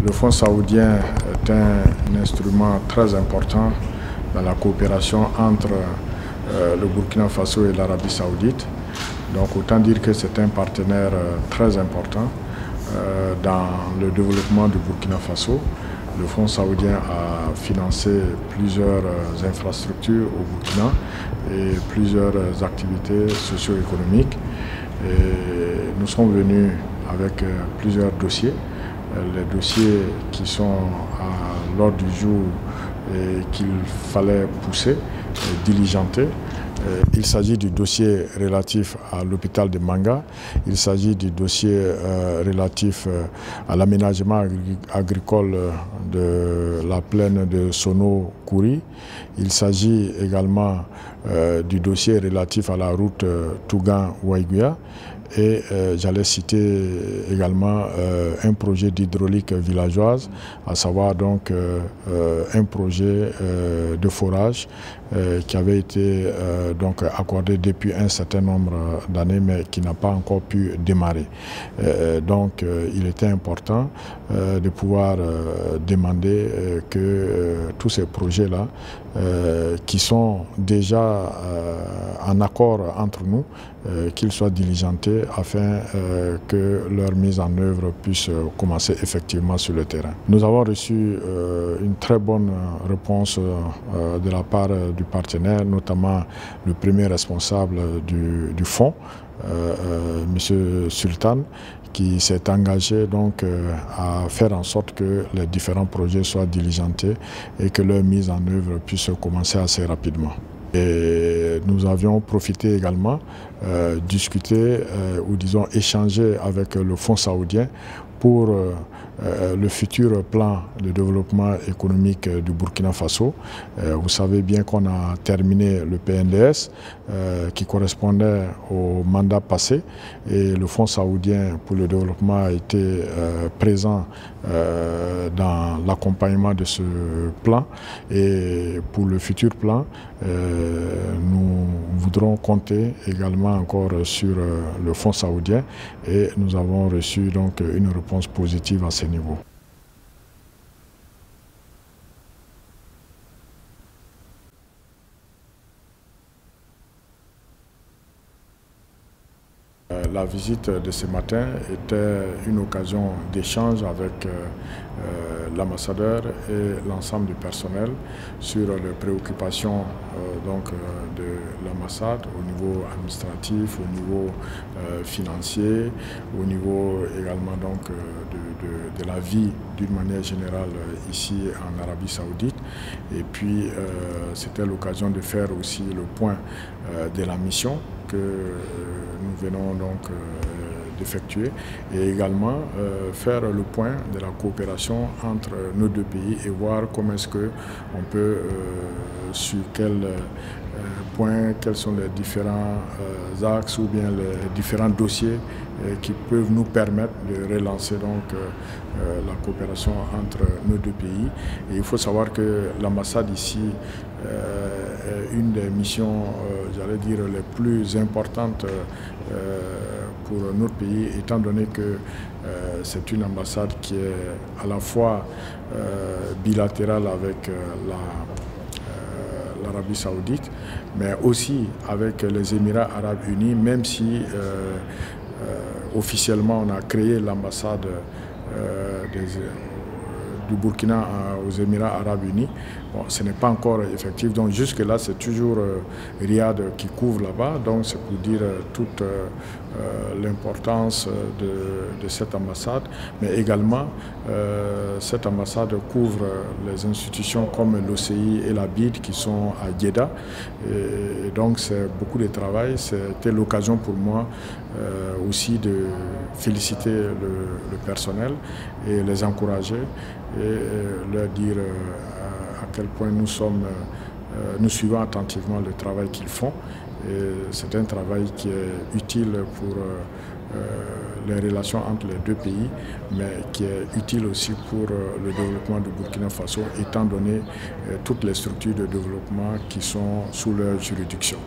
Le Fonds saoudien est un instrument très important dans la coopération entre le Burkina Faso et l'Arabie saoudite. Donc autant dire que c'est un partenaire très important dans le développement du Burkina Faso. Le Fonds saoudien a financé plusieurs infrastructures au Burkina et plusieurs activités socio-économiques. Nous sommes venus avec plusieurs dossiers. Les dossiers qui sont à l'ordre du jour et qu'il fallait pousser et diligenter. Il s'agit du dossier relatif à l'hôpital de Manga, il s'agit du dossier relatif à l'aménagement agricole de la plaine de Sono-Kouri, il s'agit également du dossier relatif à la route Tougan-Ouaïguia et j'allais citer également un projet d'hydraulique villageoise, à savoir donc un projet de forage qui avait été donc accordé depuis un certain nombre d'années mais qui n'a pas encore pu démarrer. Donc il était important de pouvoir demander que tous ces projets-là qui sont déjà en accord entre nous, qu'ils soient diligentés afin que leur mise en œuvre puisse commencer effectivement sur le terrain. Nous avons reçu une très bonne réponse de la part du partenaire, notamment le premier responsable du fonds, M. Sultan, qui s'est engagé donc à faire en sorte que les différents projets soient diligentés et que leur mise en œuvre puisse commencer assez rapidement. Et nous avions profité également discuter ou disons échanger avec le Fonds saoudien pour le futur plan de développement économique du Burkina Faso. Vous savez bien qu'on a terminé le PNDS qui correspondait au mandat passé et le Fonds saoudien pour le développement a été présent dans l'accompagnement de ce plan et pour le futur plan, nous voudrons compter également encore sur le Fonds saoudien et nous avons reçu donc une réponse positive à ce niveau. La visite de ce matin était une occasion d'échange avec l'ambassadeur et l'ensemble du personnel sur les préoccupations de l'ambassade au niveau administratif, au niveau financier, au niveau également donc, de la vie d'une manière générale ici en Arabie Saoudite. Et puis c'était l'occasion de faire aussi le point de la mission que nous venons donc d'effectuer et également faire le point de la coopération entre nos deux pays et voir comment est-ce qu'on peut, sur quel point, quels sont les différents axes ou bien les différents dossiers qui peuvent nous permettre de relancer donc la coopération entre nos deux pays. Et il faut savoir que l'ambassade ici est une des missions, j'allais dire, les plus importantes pour notre pays, étant donné que c'est une ambassade qui est à la fois bilatérale avec l'Arabie Saoudite, mais aussi avec les Émirats Arabes Unis, même si officiellement on a créé l'ambassade du Burkina aux Émirats Arabes Unis. Bon, ce n'est pas encore effectif, donc jusque-là c'est toujours Riyad qui couvre là-bas, donc c'est pour dire toute l'importance de cette ambassade, mais également cette ambassade couvre les institutions comme l'OCI et la BID qui sont à Jeddah, et donc c'est beaucoup de travail. C'était l'occasion pour moi aussi de féliciter le personnel et les encourager et leur dire à quel point nous suivons attentivement le travail qu'ils font. C'est un travail qui est utile pour les relations entre les deux pays, mais qui est utile aussi pour le développement du Burkina Faso, étant donné toutes les structures de développement qui sont sous leur juridiction.